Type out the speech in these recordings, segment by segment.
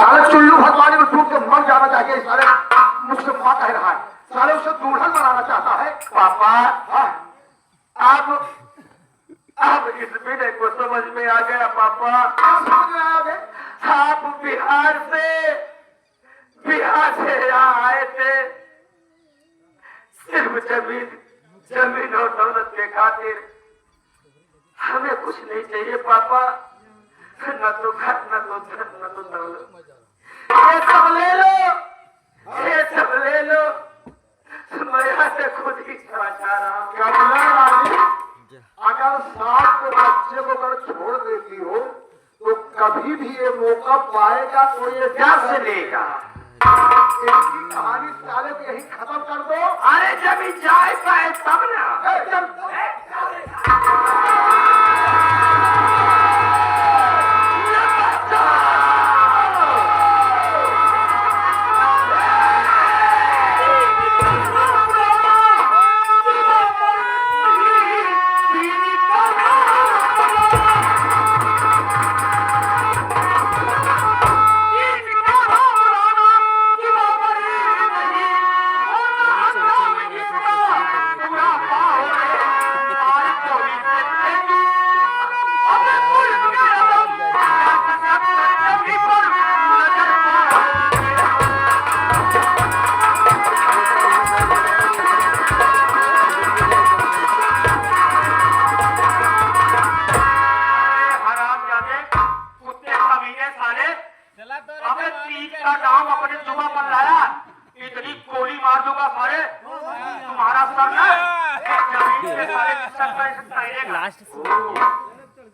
साले चुल्लू भगवान में डूब के मर जाना चाहिए। साले मुझसे माँ कह रहा है, साले उसे दुल्हन बनाना चाहता है। पापा हाँ, अब इस विनय को समझ में आ गया पापा। क्या समझ में आया? आप बिहार से यहाँ आए थे सिर्फ जमीन और दौलत के खातिर। हमें कुछ नहीं चाहिए पापा, न तो घर, न तो धन, न तो दौलत। ये सब ले लो, ये सब ले लो। मैं यहाँ से खुद ही चला जा रहा हूँ। अगर साथ के बच्चे को अगर छोड़ देती हो तो कभी भी ये मौका पाएगा कोई क्या से लेगा। इसकी कहानी साले को यही खत्म कर दो। अरे जब ही जाए पाए तब ना।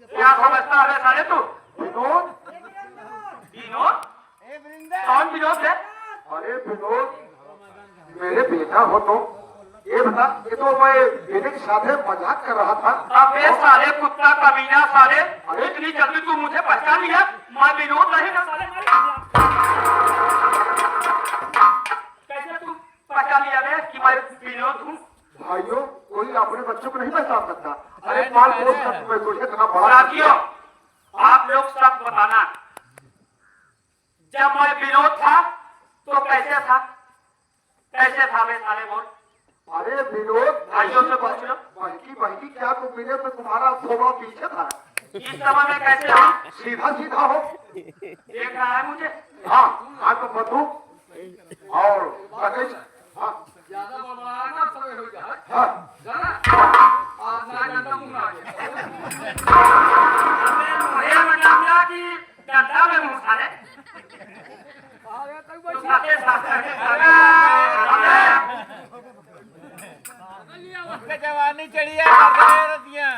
क्या समझता है साले तू? विनोद? कौन विनोद है? अरे विनोद, मेरे बेटा हो तो ये बता, ये तो मैं बेटे के साथ मजाक कर रहा था। अबे साले कुत्ता कमीना साले, इतनी जल्दी तू मुझे पहचान लिया? मैं विनोद नहीं ना साले। कैसे तू पहचान लिया बे कि मैं विनोद हूँ? भाइयों, कोई अपने बच्चों को नहीं पहचान सकता। अरे माल पोस्ट कर तुम्हें कुछ इतना बड़ा। साथियों, आप लोग सब बताना, जब मैं विनोद था तो कैसे था? कैसे था बे साले बोल? अरे विनोद, भाइयों से पूछ लो। बहकी क्या तुम मिले तो तुम्हारा थोड़ा पीछे था। इस समय में कैसे हो? सीधा सीधा हो। देख रहा है मुझे? हाँ, हाँ तो बंदूक और कटेज। हाँ, ज्यादा बड़ा ना समय हो जाए। हाँ, आज ना जानता हूँ ना। ये मनामिया की डंडा में मुँह साले। तो साथे जवानी चढ़ी है रतियां।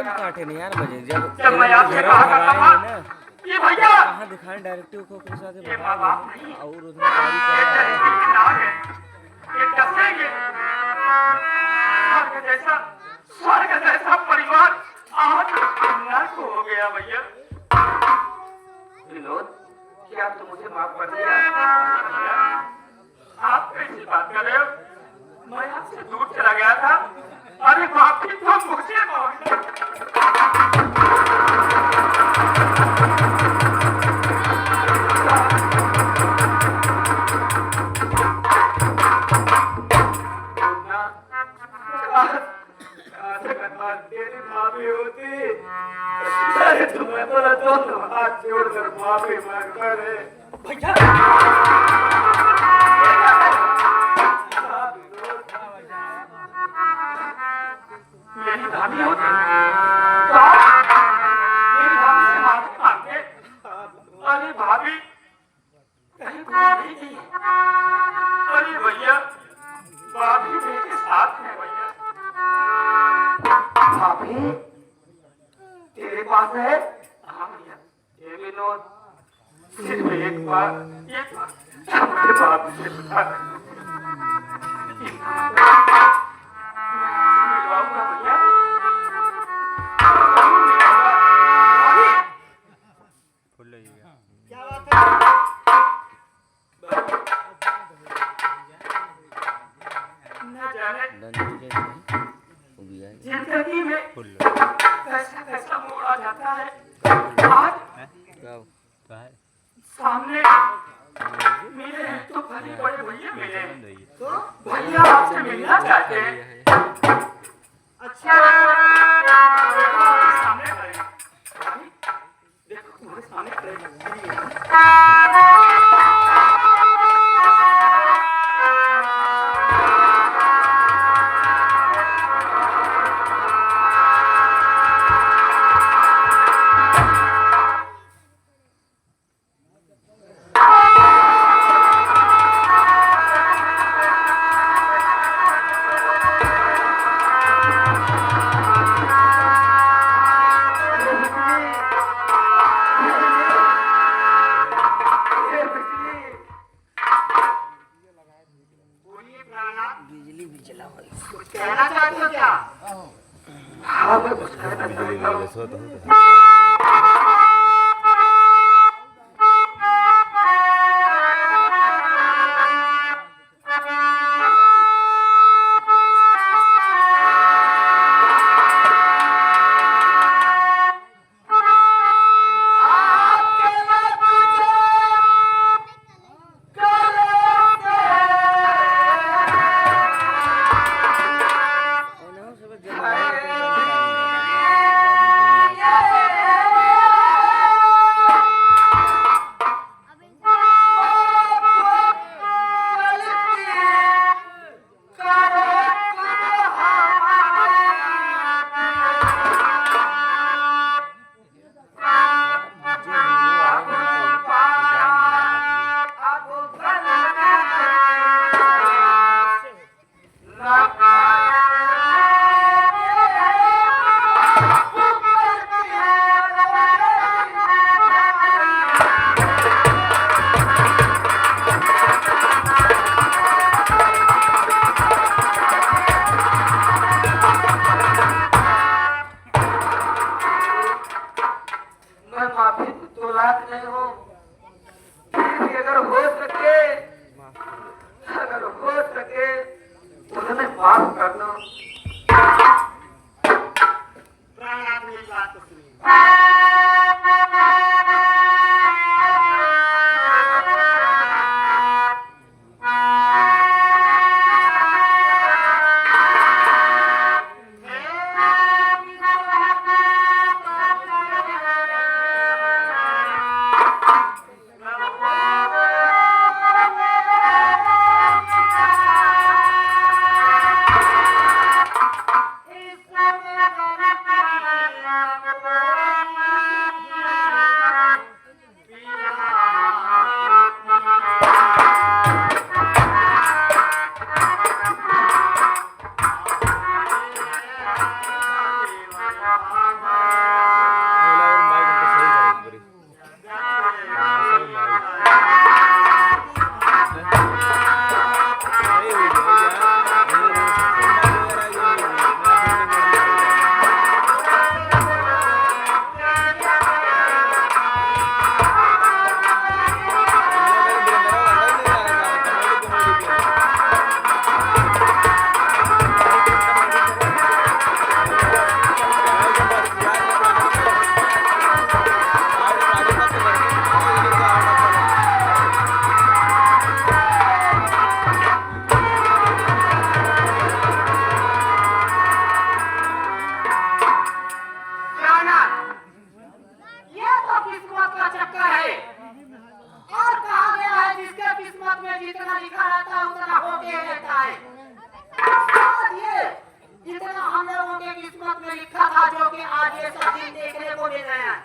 काटे नहीं यार मुझे जब मैं आपसे कहा करता था ये भैया कहाँ दिखाएं डायरेक्टिव को कुछ साथ और उसमें स्वर्ग जैसा परिवार आज नर्क हो गया भैया। विनोद, क्या तुम मुझे माफ कर दिया? आप कैसी बात कर रहे हो? मैं आपसे दूर चला गया था। अरे माफी तो मुझे मांगना। माफी मांगता रे भैया मेरी भाभी होती तो मेरी भाभी से माफी मांगे। अरे भाभी कहीं को नहीं गई। अरे भैया भाभी मेरे साथ है भैया। भाभी तेरे पास है? हाँ भैया ये विनोद सिर्फ एक बार अपने बाप से बता मिलवाऊंगा भैया। न जाने जिंदगी में कैसा कैसा मोड़ आ जाता है। आज सामने मिले हैं तो भले बड़े भैया मिले हैं। तो भैया आपसे मिलना चाहते हैं। अच्छा देखो आपके सामने खड़े हैं। भाई, देखो तुम्हारे सामने खड़े हैं। कहना चाहते हो क्या? हाँ मैं कुछ कहना चाहता हूँ। जितना लिखा रहता है उतना हो के रहता है। समझिए, जितना हम लोगों के किस्मत में लिखा था जो कि आज ये सब दिन देखने को मिल रहे हैं।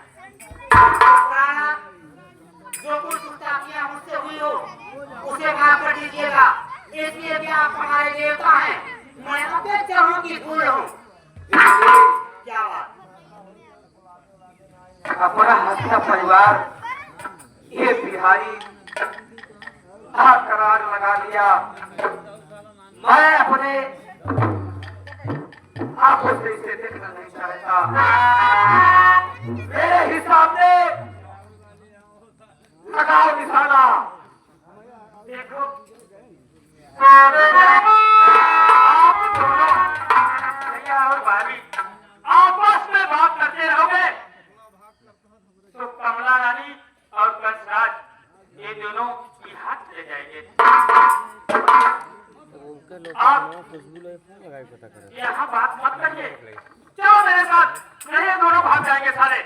जो कुछ दुष्टाकियां मुझसे हुई हो उसे माफ कर दीजिएगा, इसलिए कि आप हमारे देवता हैं, मैं अपने चरणों की धूल हूँ। क्या बात? अपना हंसता परिवार ये बिहारी करार लगा लिया। मैं अपने आंखों से इसे देखना नहीं चाहता। मेरे हिसाब से लगाओ निशाना। देखो आप दोनों भैया और भाभी आपस में बात करते रहोगे तो कमला रानी और कंसराज ये दोनों की हाथ ले जाएंगे। आप यहाँ बात मत करिए, चलो मेरे साथ, नहीं दोनों भाग जाएंगे सारे।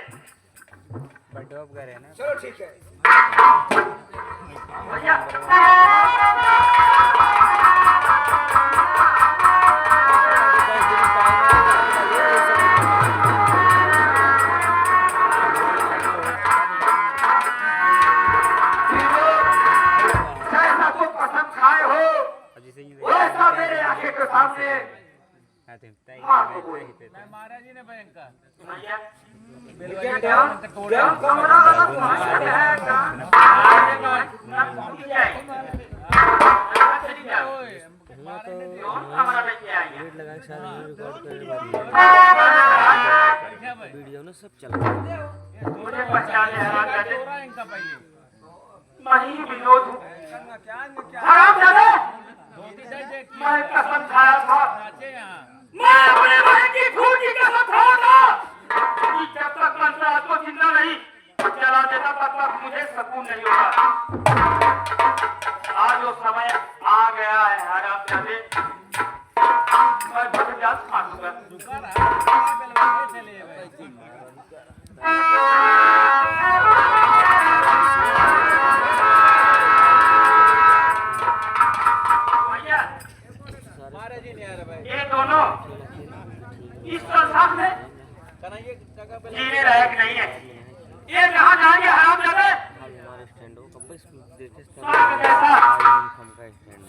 चलो ठीक है। भैया जैसा तुम कसम खाए हो वैसा मेरे आंखें के सामने महाराज जी ने भयंकर भैया लगा के साथ रिकॉर्ड वीडियो ना सब चल मुझे पहचाने इनका पहले मही विनोद हूँ। हराम जाने मैं कसम खाया था, मैं अपने भाई की खून की कसम खाया था कि जब तक कंसराज को जिंदा नहीं जला देता तब तक मुझे सुकून नहीं होगा। आज वो समय आ गया है हराम जाने, मैं भटजात मानूंगा। भैया ये दोनों इस संसार में जीने लायक नहीं है। ये कहाँ जाएंगे हराम जाने?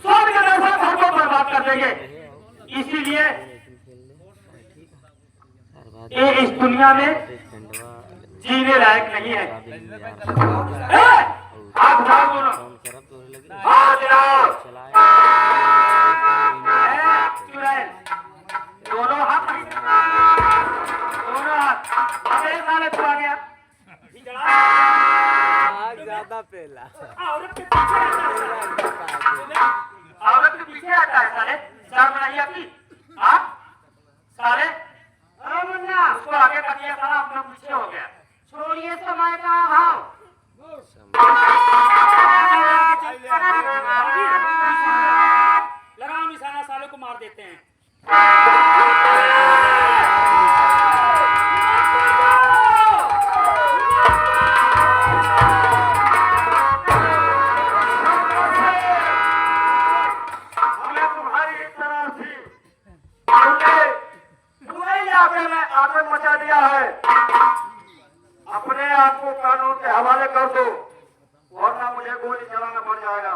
स्वर्ग जैसा घर को बर्बाद कर देंगे। इसीलिए ये इस दुनिया में जीने लायक नहीं है। हाथ उठाओ दोनों, हाथ उठाओ। दोनों हाथ, दोनों हाथ। मेरे साले तो आ गया। ज्यादा पहला औरत के पीछे आता है साले, शर्म नहीं आती? हाँ साले, उसको आगे कर दिया साला, अपना पीछे हो गया। छोड़िए समय का अभाव। लगाओ निशाना, सालों को मार देते हैं। हमें तुम्हारी एक तरह थी, तुमने पूरे इलाके में आतंक मचा दिया है। अपने आप को कानून के हवाले कर दो वरना मुझे गोली चलाना पड़ जाएगा।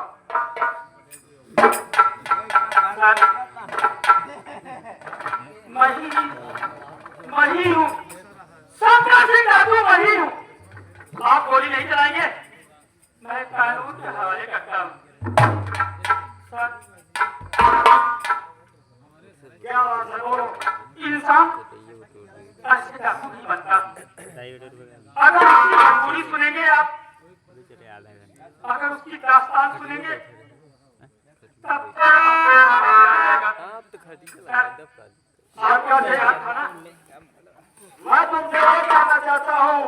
मही हूँ, सन्यासी डाकू मही हूँ। आप गोली नहीं चलाएंगे, मैं कानून के हवाले करता हूँ। क्या बात है, बोलो। इंसान ऐसे डाकू नहीं बनता। अगर उसकी भनपुरी सुनेंगे आप, अगर उसकी दास्तान सुनेंगे तब आपका देहात था ना। मैं तुमसे ये कहना चाहता हूँ,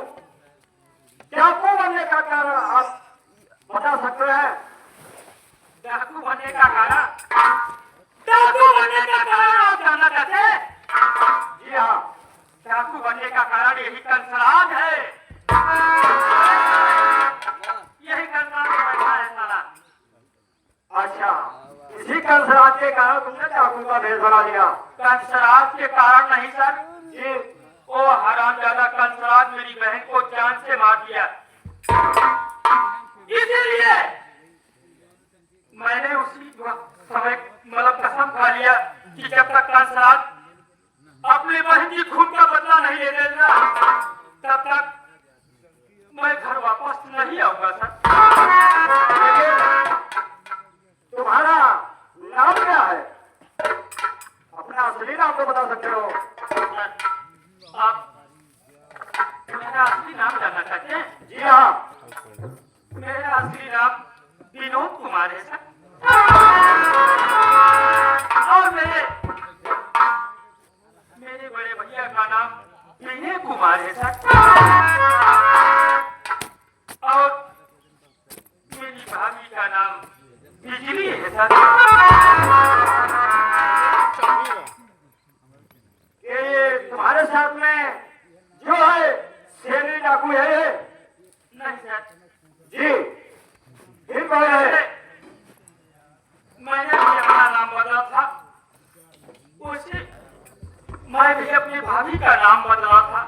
डाकू बनने का कारण आप बता सकते हैं? डाकू बनने का कारण, डाकू बनने का कारण आप जानना चाहते हैं? जी हाँ, डाकू बनने का कारण यही कंसराज है। यही कंसराज बैठा है साला। कारण तुमने चाकू का भेष बना लिया? कंसराज के कारण नहीं सर, जी, वो हरामजादा कंसराज मेरी बहन को जान से मार दिया। इसीलिए मैंने उसी समय मतलब कसम खा लिया कि जब तक कंसराज अपनी बहन की खून का बदला नहीं ले लेगा तब तक मैं घर वापस नहीं आऊंगा सर। लेकिन तुम्हारा नाम क्या है? अपना असली नाम तो बता सकते हो। आप मेरा असली नाम जानना चाहते हैं? जी हाँ। मेरा असली नाम विनोद कुमार है सर, और मेरे बड़े भैया का नाम विनय कुमार है सर, और मेरी भाभी का नाम बिजली है सर। ये तुम्हारे साथ में जो है शेरनी डाकू है ये? नहीं सर, जी, फिर कौन है? मैंने भी अपना नाम बदला था, उसे मैं भी अपनी भाभी का नाम बदला था।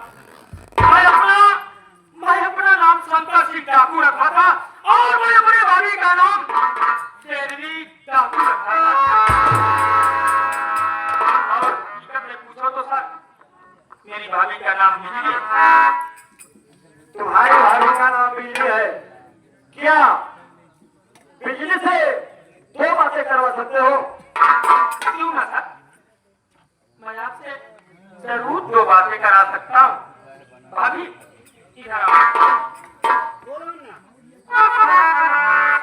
मैं अपना नाम शंकर सिंह डाकू रखा था और मैं अपनी भाभी का नाम शेरनी डाकू रखा था। और हकीकत में पूछो तो सर, मेरी भाभी का नाम बिजली है। तुम्हारी भाभी का नाम बिजली है? क्या बिजली से दो बातें करवा सकते हो? क्यों ना सर, मैं आपसे जरूर दो बातें करा सकता हूँ। भाभी इधर आओ।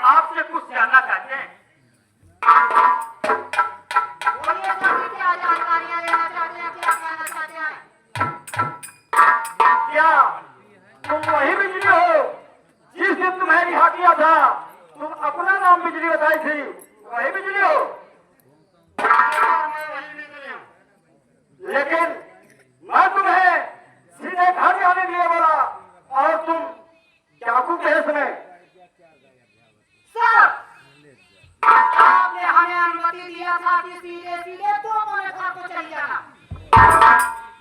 आपसे कुछ जानना चाहते हैं? बोलिए सर, क्या जानकारियां लेना चाहते हैं, क्या कहना चाहते हैं? क्या तुम वही बिजली हो जिस दिन तुम्हें रिहा किया था? तुम अपना नाम बिजली बताई थी, वही बिजली हो? लेकिन मैं तुम्हें सीधे घर जाने के लिए बोला और तुम चाकू के भेष में। सर, आपने हमें अनुमति दिया था कि सीधे सीधे तो हमारे घर को चली जाना,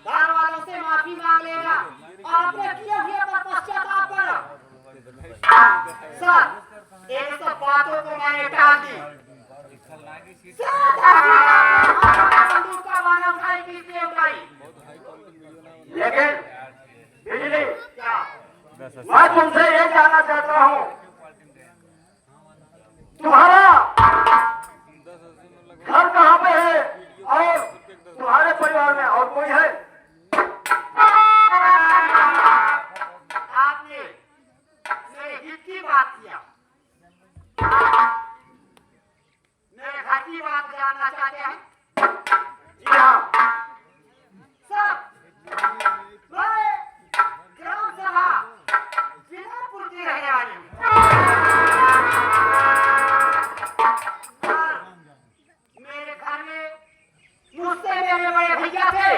घर वालों से माफी मांग लेना और अपने किए हुए पर पश्चाताप करना। सर, इन सब बातों को मैंने टाल दी। बंदूक का वाला उठाई, किसने उठाई? लेकिन बिजली, क्या? मैं तुमसे ये जानना चाहता हूँ, तुम्हारा घर कहाँ पे है और तुम्हारे परिवार में और कोई है? आपने मेरे हित की बात किया, मेरे घर की बात जानना चाहते हैं? जी हाँ। सर, मैं ग्राम सभा जिलापुर की रहने वाली हूँ। और मेरे घर में मुझसे मेरे बड़े भैया थे।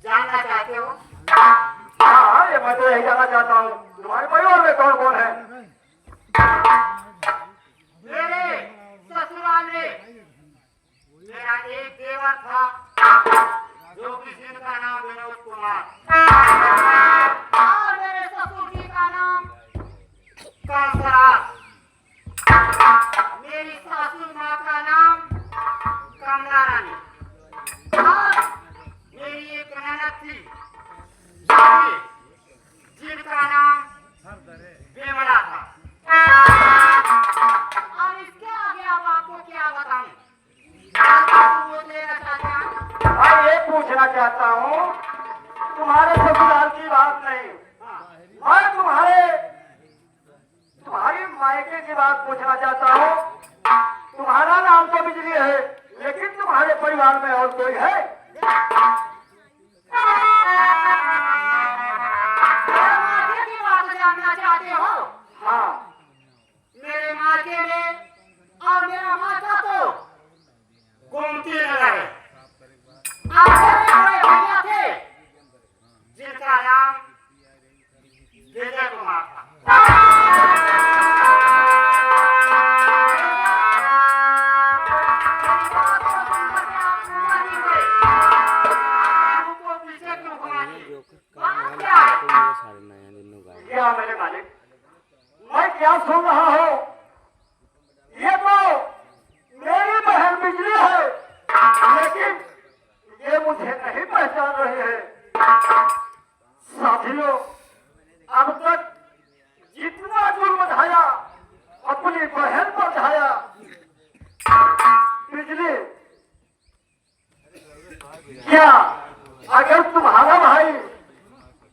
जानना चाहते हो? हाँ, ये मैं तो यही जानना चाहता हूँ, तुम्हारे परिवार में कौन कौन है? मेरे ससुराल में मेरा एक देवर था जो कि जिनका नाम विनोद कुमार, और मेरे ससुर जी का नाम कंसराज, मेरी सासू माँ का नाम कमला रानी, और मेरी एक ननद थी जिनका नाम विमला था। और इसके आगे अब आपको क्या बताऊं? आप लेना चाहते हैं? मैं ये पूछना चाहता हूँ, तुम्हारे ससुराल की बात नहीं, मैं तुम्हारी मायके की बात पूछना चाहता हूँ। तुम्हारा नाम तो बिजली है, लेकिन तुम्हारे परिवार में और कोई है? मेरे मायके की बात जानना चाहते हो? हाँ। मेरे मायके में और मेरा मायका तो गोमती नगर है। आप मेरे बड़े भैया थे जिनका नाम विजय कुमार था। अरे मालिक, मैं क्या सुन रहा हूँ? ये तो मेरी बहन बिजली है, लेकिन ये मुझे नहीं पहचान रही है। साथियों, अब तक जितना जुल्म ढाया अपनी बहन पर ढाया। बिजली, क्या अगर तुम्हारा भाई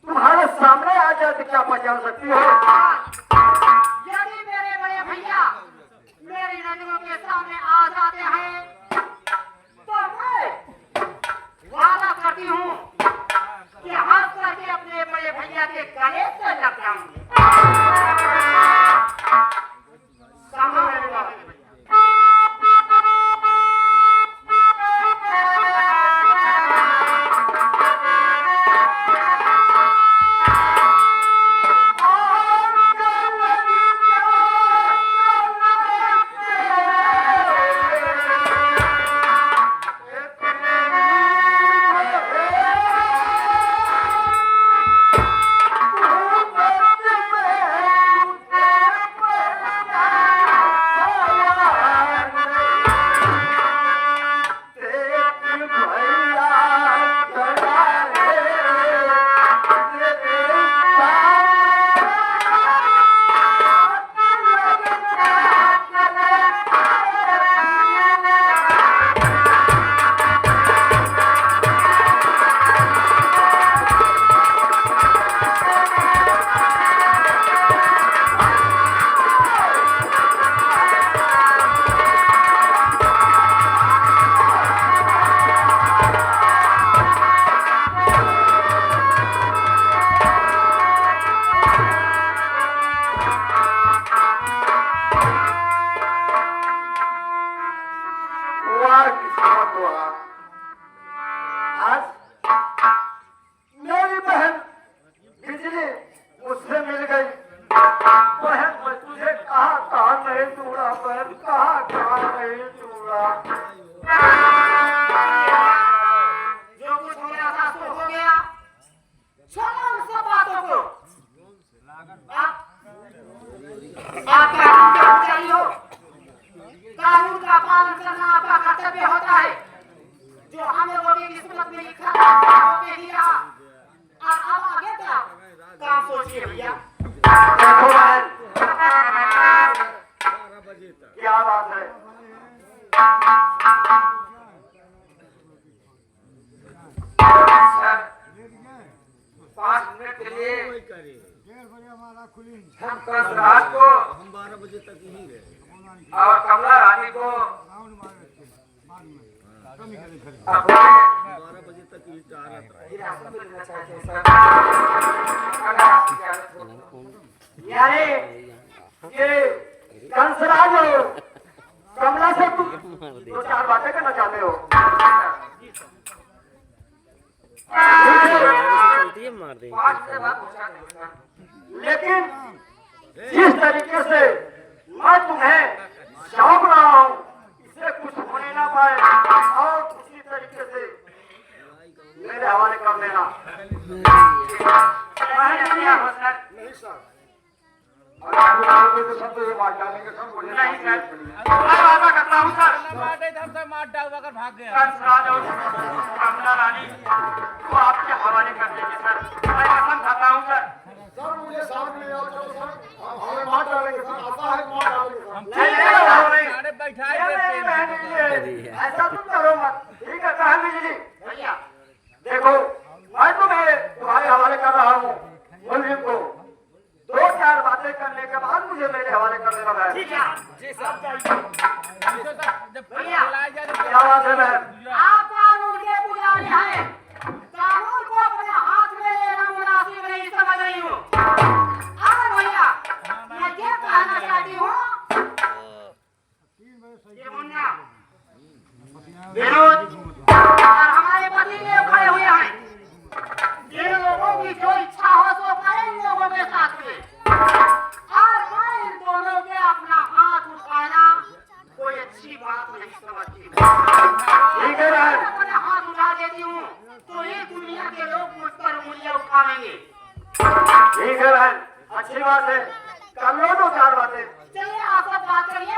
तुम्हारे सामने आ जाए तो क्या पहचान सकती हो? यदि मेरे बड़े भैया मेरी नजरों के सामने आ जाते हैं तो मैं वादा करती हूँ कि हंस करके अपने बड़े भैया के गले से लग जाऊंगी। समझो मेरे बड़े भैया। आज मेरी बहन बिजली मुझसे मिल गई। बहन, मैं तुझे कहाँ कहाँ नहीं ढूंढा बहन, कहाँ कहाँ नहीं ढूंढा। जो कुछ हो गया था सो हो गया। छोड़ो उन सब बातों को। आप कानून के पुजारी हो। कानून का पालन करना आपका कर्तव्य होता है। जो हमें रोटी की किस्मत में लिखा होके दिया। और अब आगे क्या काम सोचिए भैया। देखो बहन, क्या बात है? सर 5 मिनट के लिए हम कल रात को हम 12 बजे तक यहीं रहे। और कमला रानी को 12 बजे तक यहीं चाहत रहे। यानी ये कंसराज हो, कमला से तुम 2-4 बातें करना चाहते हो। चलती है मार दे। 5 मिनट बाद पहुंचा देंगे सर। लेकिन जिस तरीके से मैं तुम्हें चौंक रहा हूँ, इससे कुछ होने ना पाए और उसी तरीके से मेरे हवाले कर देना। नहीं सर। और आप लोगों को सब तो ये बात डालेंगे सब बोले नहीं सर, मैं वादा करता हूँ सर, मार डाल कर भाग गया। कंसराज और कमला रानी को आपके हवाले कर देंगे सर। मैं कसम खाता हूँ सर। सर मुझे साथ में आओ चलो सर। हमें मार डालेंगे सर, आता है मार डालेंगे नहीं, बैठाए ये मेरी बहन है, ऐसा तुम करो मत। ठीक है बहन बिजली, भैया देखो मैं तुम्हें तुम्हारे हवाले कर रहा हूँ। मुलजिम को 2-4 बातें करने के बाद मुझे मेरे हवाले कर देना बहन। ठीक है जी साहब, भैया क्या बात है बहन? आप कानून के पुजारी हैं। कानून को अपने हाथ में लेना मुनासिब नहीं समझ रही हूँ। अब भैया मैं ये कहना चाहती हूँ, ये मुन्ना विनोद और हमारे पति देव खड़े हुए हैं। जिन लोगों की जो इच्छा हो सो करें इन लोगों के साथ में। और मैं इन दोनों के अपना हाथ उठाना कोई अच्छी बात नहीं समझती। ठीक है बहन, अपना हाथ उठा देती हूँ तो ये दुनिया के लोग मुझ पर उंगलियां उठाएंगे। ठीक है बहन, अच्छी बात है, कर लो दो चार बातें। चलिए आप सब बात करिए